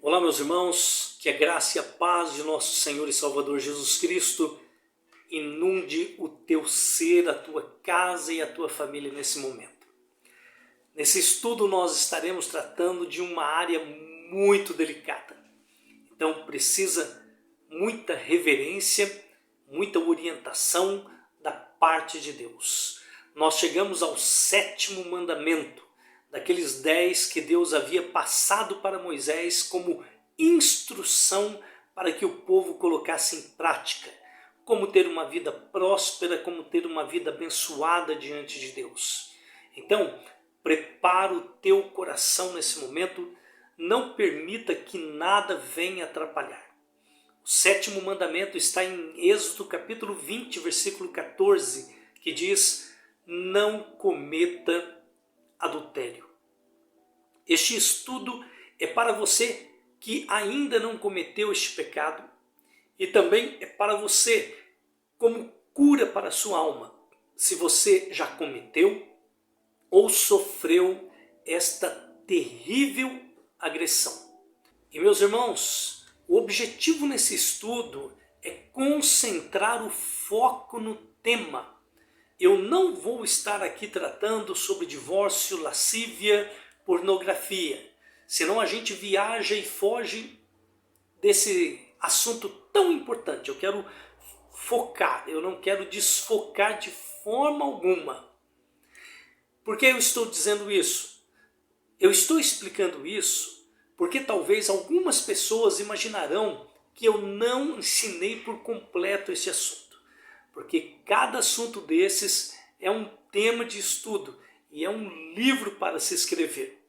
Olá, meus irmãos, que a graça e a paz de nosso Senhor e Salvador Jesus Cristo inunde o teu ser, a tua casa e a tua família nesse momento. Nesse estudo nós estaremos tratando de uma área muito delicada. Então precisa muita reverência, muita orientação da parte de Deus. Nós chegamos ao 7º mandamento, daqueles 10 que Deus havia passado para Moisés como instrução para que o povo colocasse em prática. Como ter uma vida próspera, como ter uma vida abençoada diante de Deus. Então, prepara o teu coração nesse momento, não permita que nada venha atrapalhar. O 7º mandamento está em Êxodo capítulo 20, versículo 14, que diz: não cometa adultério. Este estudo é para você que ainda não cometeu este pecado e também é para você como cura para a sua alma, se você já cometeu ou sofreu esta terrível agressão. E meus irmãos, o objetivo nesse estudo é concentrar o foco no tema. Eu não vou estar aqui tratando sobre divórcio, lascívia, pornografia. Senão a gente viaja e foge desse assunto tão importante. Eu quero focar, eu não quero desfocar de forma alguma. Por que eu estou dizendo isso? Eu estou explicando isso porque talvez algumas pessoas imaginarão que eu não ensinei por completo esse assunto. Porque cada assunto desses é um tema de estudo e é um livro para se escrever.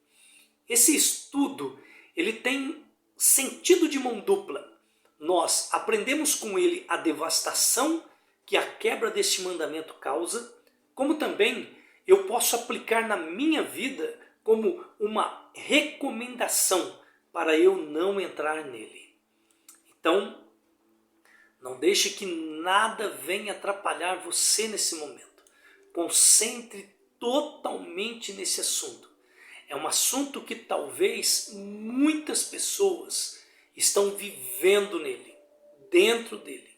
Esse estudo, ele tem sentido de mão dupla. Nós aprendemos com ele a devastação que a quebra deste mandamento causa, como também eu posso aplicar na minha vida como uma recomendação para eu não entrar nele. Então, não deixe que nada venha atrapalhar você nesse momento. Concentre totalmente nesse assunto. É um assunto que talvez muitas pessoas estão vivendo nele, dentro dele.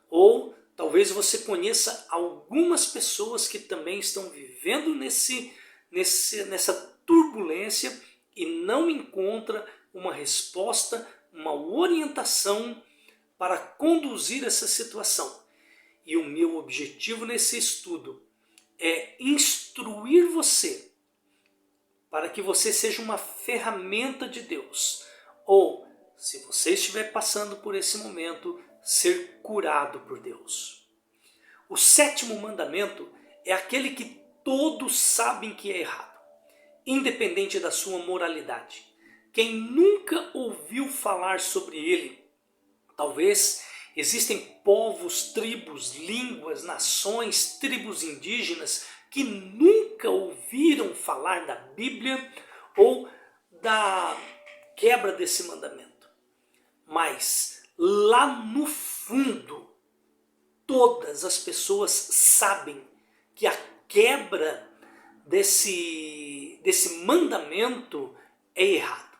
Ou talvez você conheça algumas pessoas que também estão vivendo nessa turbulência e não encontra uma resposta, uma orientação para conduzir essa situação. E o meu objetivo nesse estudo é instruir você para que você seja uma ferramenta de Deus. Ou, se você estiver passando por esse momento, ser curado por Deus. O 7º mandamento é aquele que todos sabem que é errado, independente da sua moralidade. Quem nunca ouviu falar sobre ele, talvez existem povos, tribos, línguas, nações, tribos indígenas que nunca ouviram falar da Bíblia ou da quebra desse mandamento. Mas lá no fundo, todas as pessoas sabem que a quebra desse mandamento é errado.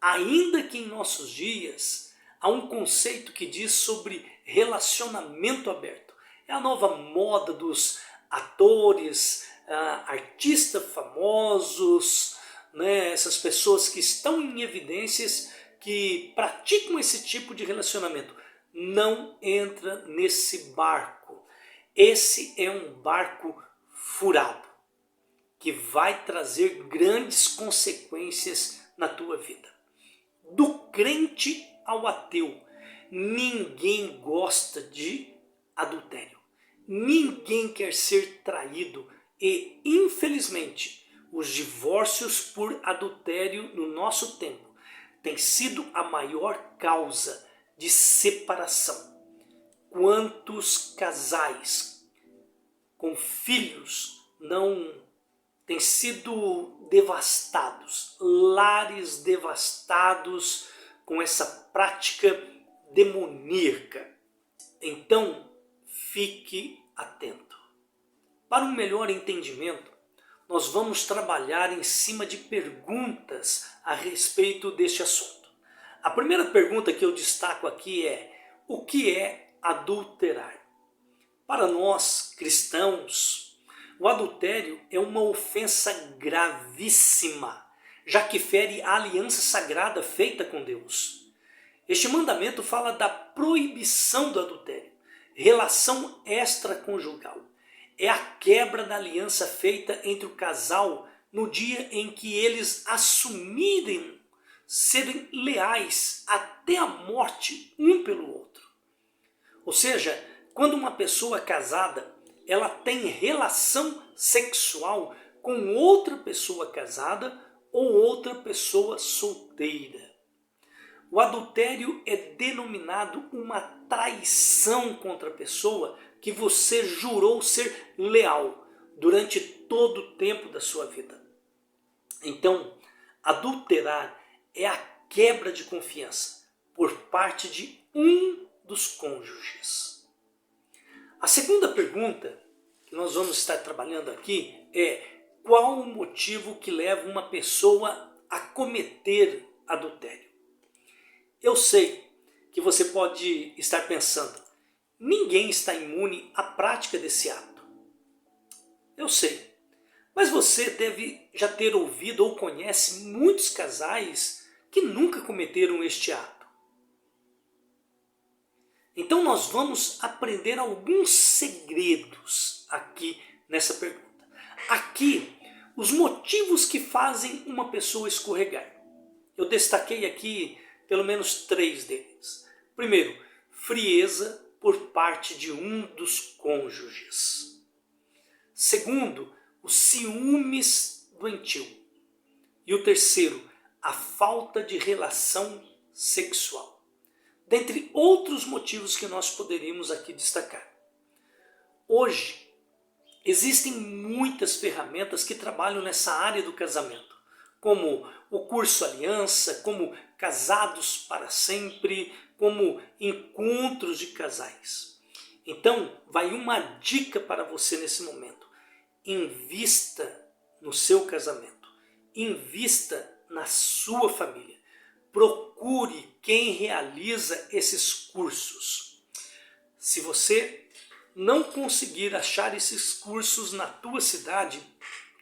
Ainda que em nossos dias há um conceito que diz sobre relacionamento aberto. É a nova moda dos atores, artistas famosos, né? Essas pessoas que estão em evidências, que praticam esse tipo de relacionamento. Não entra nesse barco. Esse é um barco furado, que vai trazer grandes consequências na tua vida. Do crente ao ateu, ninguém gosta de adultério. Ninguém quer ser traído e, infelizmente, os divórcios por adultério no nosso tempo tem sido a maior causa de separação. Quantos casais com filhos não têm sido devastados, lares devastados com essa prática demoníaca? Então, fique atento. Para um melhor entendimento, nós vamos trabalhar em cima de perguntas a respeito deste assunto. A primeira pergunta que eu destaco aqui é: o que é adulterar? Para nós cristãos, o adultério é uma ofensa gravíssima, já que fere a aliança sagrada feita com Deus. Este mandamento fala da proibição do adultério, relação extraconjugal. É a quebra da aliança feita entre o casal no dia em que eles assumirem serem leais até a morte um pelo outro. Ou seja, quando uma pessoa casada, ela tem relação sexual com outra pessoa casada ou outra pessoa solteira. O adultério é denominado uma traição contra a pessoa que você jurou ser leal durante todo o tempo da sua vida. Então, adulterar é a quebra de confiança por parte de um dos cônjuges. A segunda pergunta que nós vamos estar trabalhando aqui é: qual o motivo que leva uma pessoa a cometer adultério? Eu sei que você pode estar pensando: ninguém está imune à prática desse ato. Eu sei, mas você deve já ter ouvido ou conhece muitos casais que nunca cometeram este ato. Então nós vamos aprender alguns segredos aqui nessa pergunta. Aqui, os motivos que fazem uma pessoa escorregar. Eu destaquei aqui pelo menos 3 deles. Primeiro, frieza por parte de um dos cônjuges. Segundo, os ciúmes doentio. E o terceiro, a falta de relação sexual. Dentre outros motivos que nós poderíamos aqui destacar. Hoje, existem muitas ferramentas que trabalham nessa área do casamento, como o curso Aliança, como Casados para Sempre, como encontros de casais. Então, vai uma dica para você nesse momento. Invista no seu casamento, invista na sua família. Procure quem realiza esses cursos. Se você não conseguir achar esses cursos na tua cidade,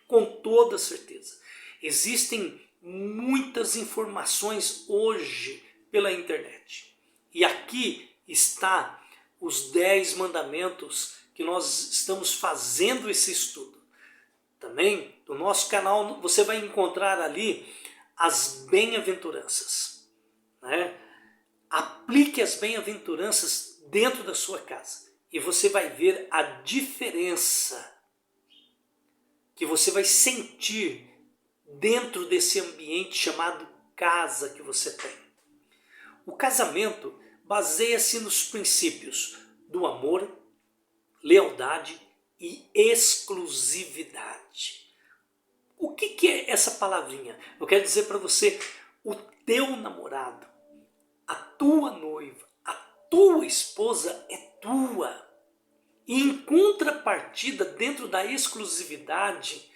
com toda certeza, existem muitas informações hoje pela internet. E aqui está os 10 mandamentos que nós estamos fazendo esse estudo. Também no nosso canal você vai encontrar ali as bem-aventuranças. Né? Aplique as bem-aventuranças dentro da sua casa e você vai ver a diferença que você vai sentir dentro desse ambiente chamado casa que você tem. O casamento baseia-se nos princípios do amor, lealdade e exclusividade. O que é essa palavrinha? Eu quero dizer para você: o teu namorado, a tua noiva, a tua esposa é tua. E em contrapartida, dentro da exclusividade,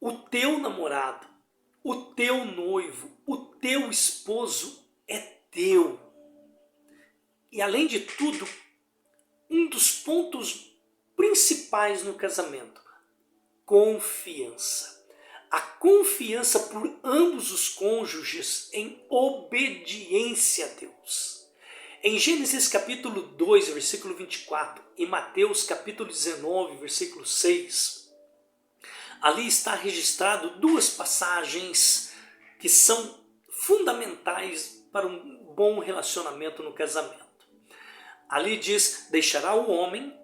o teu namorado, o teu noivo, o teu esposo é teu. E além de tudo, um dos pontos principais no casamento: confiança. A confiança por ambos os cônjuges em obediência a Deus. Em Gênesis capítulo 2, versículo 24, e Mateus capítulo 19, versículo 6, ali está registrado 2 passagens que são fundamentais para um bom relacionamento no casamento. Ali diz: deixará o homem,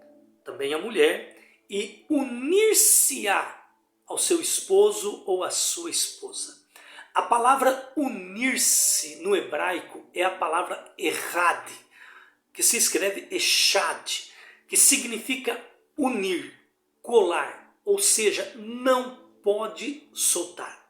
também a mulher, e unir-se-á ao seu esposo ou à sua esposa. A palavra unir-se no hebraico é a palavra errad, que se escreve echad, que significa unir, colar, ou seja, não pode soltar.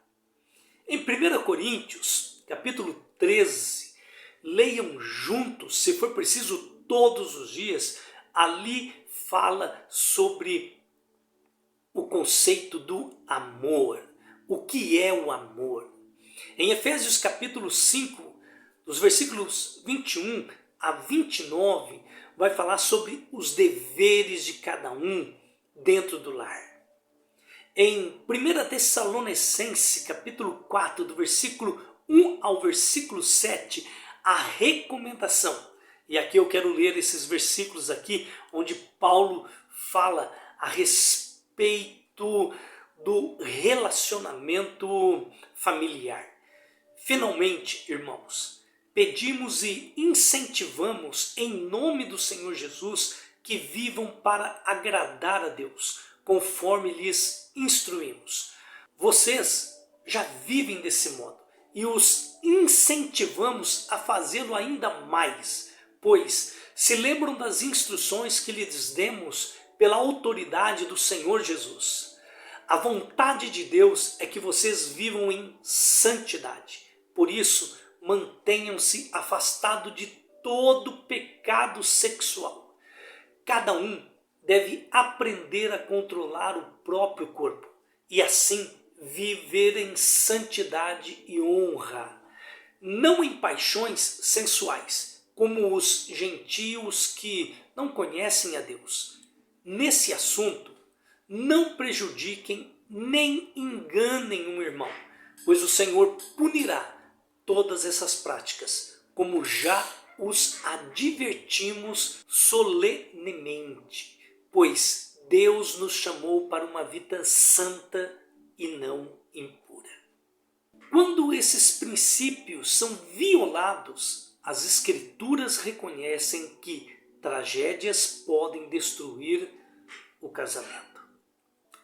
Em 1 Coríntios, capítulo 13, leiam juntos, se for preciso todos os dias, ali fala sobre o conceito do amor. O que é o amor? Em Efésios capítulo 5, Dos versículos 21 a 29, vai falar sobre os deveres de cada um dentro do lar. Em 1 Tessalonicenses, capítulo 4, do versículo 1 ao versículo 7, a recomendação. E aqui eu quero ler esses versículos aqui, onde Paulo fala a respeito do relacionamento familiar. Finalmente, irmãos, pedimos e incentivamos em nome do Senhor Jesus que vivam para agradar a Deus, conforme lhes instruímos. Vocês já vivem desse modo e os incentivamos a fazê-lo ainda mais, pois se lembram das instruções que lhes demos pela autoridade do Senhor Jesus. A vontade de Deus é que vocês vivam em santidade. Por isso, mantenham-se afastados de todo pecado sexual. Cada um deve aprender a controlar o próprio corpo e assim viver em santidade e honra, não em paixões sensuais, como os gentios que não conhecem a Deus. Nesse assunto, não prejudiquem nem enganem um irmão, pois o Senhor punirá todas essas práticas, como já os advertimos solenemente, pois Deus nos chamou para uma vida santa e não impura. Quando esses princípios são violados, as Escrituras reconhecem que tragédias podem destruir o casamento.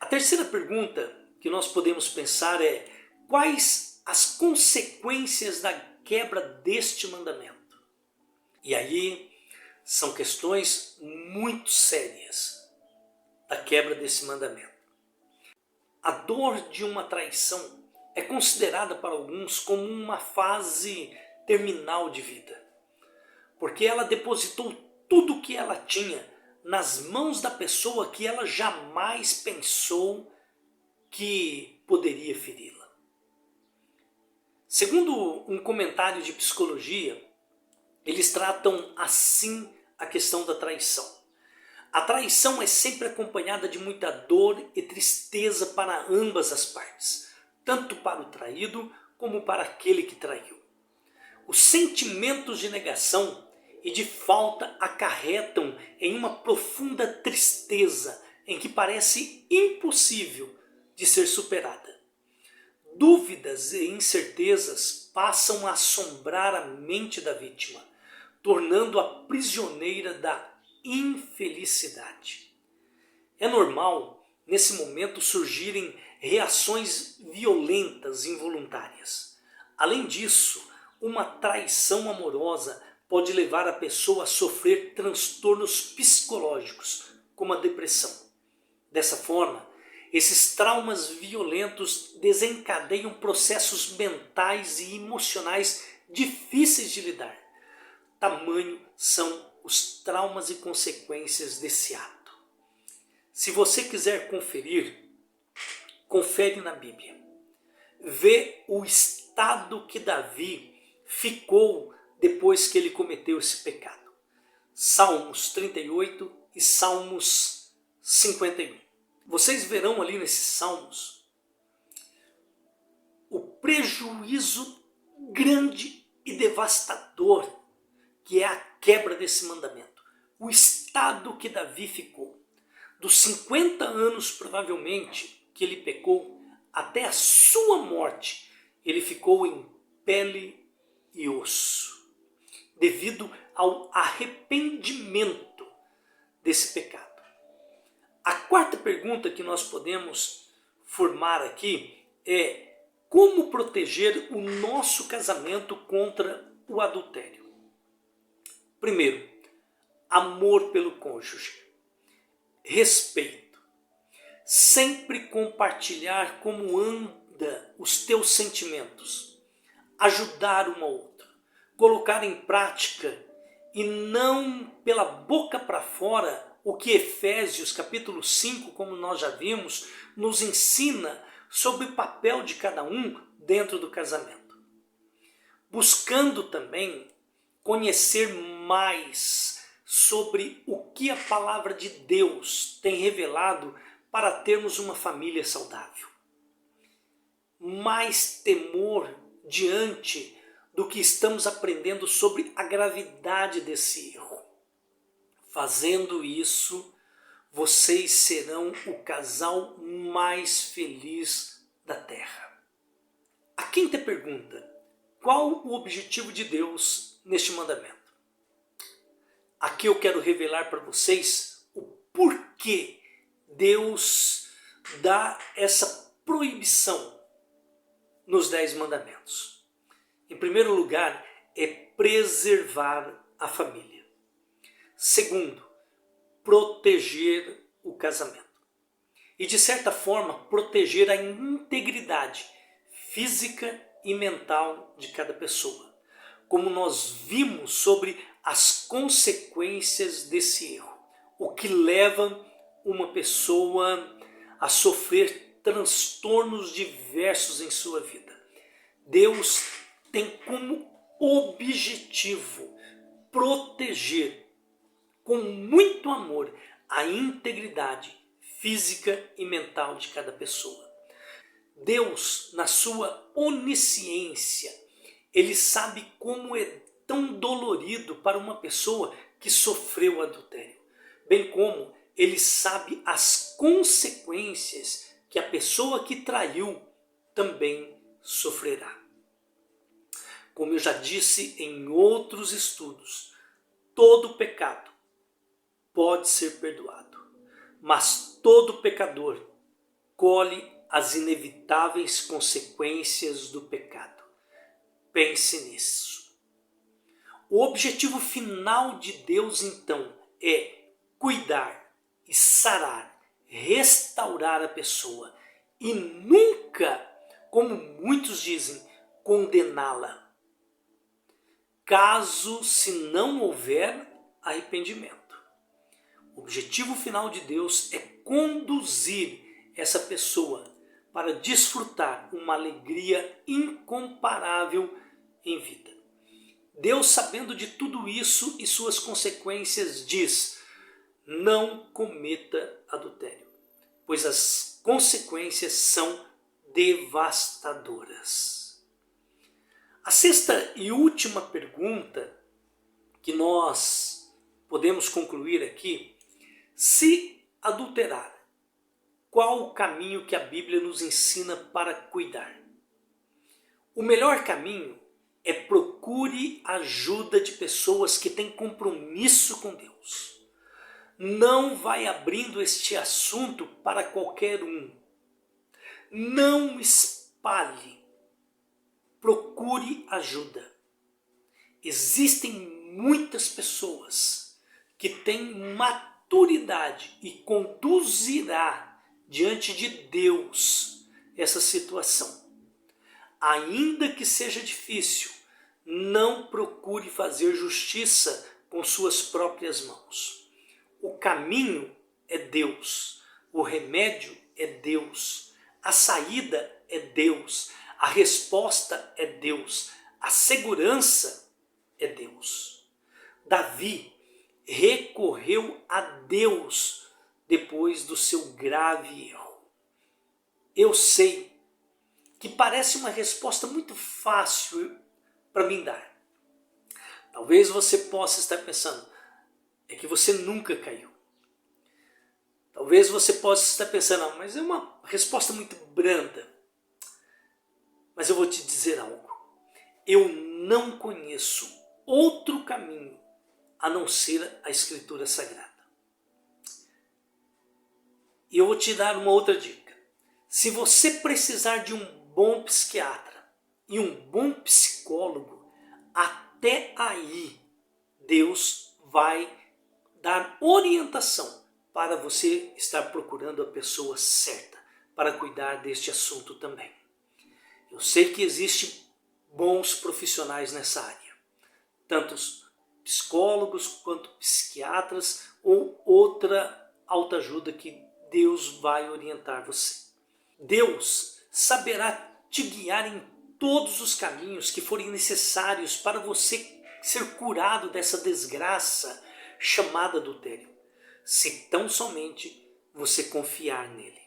A terceira pergunta que nós podemos pensar é: quais as consequências da quebra deste mandamento? E aí são questões muito sérias da quebra desse mandamento. A dor de uma traição é considerada para alguns como uma fase terminal de vida, porque ela depositou tudo o que ela tinha nas mãos da pessoa que ela jamais pensou que poderia feri-la. Segundo um comentário de psicologia, eles tratam assim a questão da traição. A traição é sempre acompanhada de muita dor e tristeza para ambas as partes, tanto para o traído como para aquele que traiu. Os sentimentos de negação e de falta acarretam em uma profunda tristeza em que parece impossível de ser superada. Dúvidas e incertezas passam a assombrar a mente da vítima, tornando-a prisioneira da infelicidade. É normal, nesse momento, surgirem reações violentas involuntárias. Além disso, uma traição amorosa pode levar a pessoa a sofrer transtornos psicológicos, como a depressão. Dessa forma, esses traumas violentos desencadeiam processos mentais e emocionais difíceis de lidar. Tamanho são os traumas e consequências desse ato. Se você quiser conferir, confere na Bíblia. Vê o estado que Davi ficou depois que ele cometeu esse pecado. Salmos 38 e Salmos 51. Vocês verão ali nesses salmos o prejuízo grande e devastador que é a quebra desse mandamento. O estado que Davi ficou, dos 50 anos provavelmente que ele pecou, até a sua morte, ele ficou em pele e osso, devido ao arrependimento desse pecado. A quarta pergunta que nós podemos formar aqui é: como proteger o nosso casamento contra o adultério? Primeiro, amor pelo cônjuge, respeito, sempre compartilhar como anda os teus sentimentos, ajudar um ao outro, colocar em prática e não pela boca para fora o que Efésios capítulo 5, como nós já vimos, nos ensina sobre o papel de cada um dentro do casamento. buscando também conhecer mais sobre o que a palavra de Deus tem revelado para termos uma família saudável. Mais temor diante do que estamos aprendendo sobre a gravidade desse erro. Fazendo isso, vocês serão o casal mais feliz da Terra. A quinta pergunta: qual o objetivo de Deus neste mandamento? Aqui eu quero revelar para vocês o porquê Deus dá essa proibição nos 10 mandamentos. Em primeiro lugar, é preservar a família. Segundo, proteger o casamento. E de certa forma, proteger a integridade física e mental de cada pessoa. Como nós vimos sobre as consequências desse erro. O que leva uma pessoa a sofrer transtornos diversos em sua vida. Deus tem como objetivo proteger com muito amor a integridade física e mental de cada pessoa. Deus, na sua onisciência, Ele sabe como é tão dolorido para uma pessoa que sofreu adultério, bem como Ele sabe as consequências que a pessoa que traiu também sofrerá. Como eu já disse em outros estudos, todo pecado pode ser perdoado, mas todo pecador colhe as inevitáveis consequências do pecado. Pense nisso. O objetivo final de Deus, então, é cuidar e sarar, restaurar a pessoa e nunca, como muitos dizem, condená-la, caso se não houver arrependimento. O objetivo final de Deus é conduzir essa pessoa para desfrutar uma alegria incomparável em vida. Deus, sabendo de tudo isso e suas consequências, diz: não cometa adultério, pois as consequências são devastadoras. A sexta e última pergunta que nós podemos concluir aqui: se adulterar, qual o caminho que a Bíblia nos ensina para cuidar? O melhor caminho é procure ajuda de pessoas que têm compromisso com Deus. Não vai abrindo este assunto para qualquer um. Não espalhe. Procure ajuda. Existem muitas pessoas que têm maturidade e conduzirá diante de Deus essa situação. Ainda que seja difícil, não procure fazer justiça com suas próprias mãos. O caminho é Deus, o remédio é Deus, a saída é Deus, a resposta é Deus, a segurança é Deus. Davi recorreu a Deus depois do seu grave erro. Eu sei que parece uma resposta muito fácil para mim dar. Talvez você possa estar pensando, é que você nunca caiu. Talvez você possa estar pensando, mas é uma resposta muito branda. Mas eu vou te dizer algo. Eu não conheço outro caminho a não ser a Escritura Sagrada. E eu vou te dar uma outra dica. Se você precisar de um bom psiquiatra e um bom psicólogo, até aí Deus vai dar orientação para você estar procurando a pessoa certa para cuidar deste assunto também. Eu sei que existem bons profissionais nessa área, tanto psicólogos quanto psiquiatras ou outra autoajuda que Deus vai orientar você. Deus saberá te guiar em todos os caminhos que forem necessários para você ser curado dessa desgraça chamada adultério, se tão somente você confiar nele.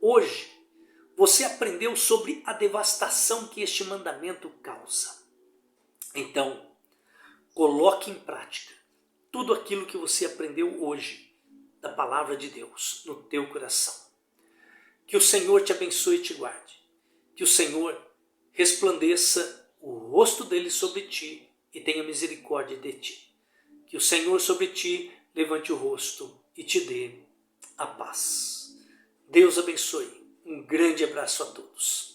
Hoje, você aprendeu sobre a devastação que este mandamento causa. Então, coloque em prática tudo aquilo que você aprendeu hoje da palavra de Deus no teu coração. Que o Senhor te abençoe e te guarde. Que o Senhor resplandeça o rosto dele sobre ti e tenha misericórdia de ti. Que o Senhor sobre ti levante o rosto e te dê a paz. Deus abençoe. Um grande abraço a todos.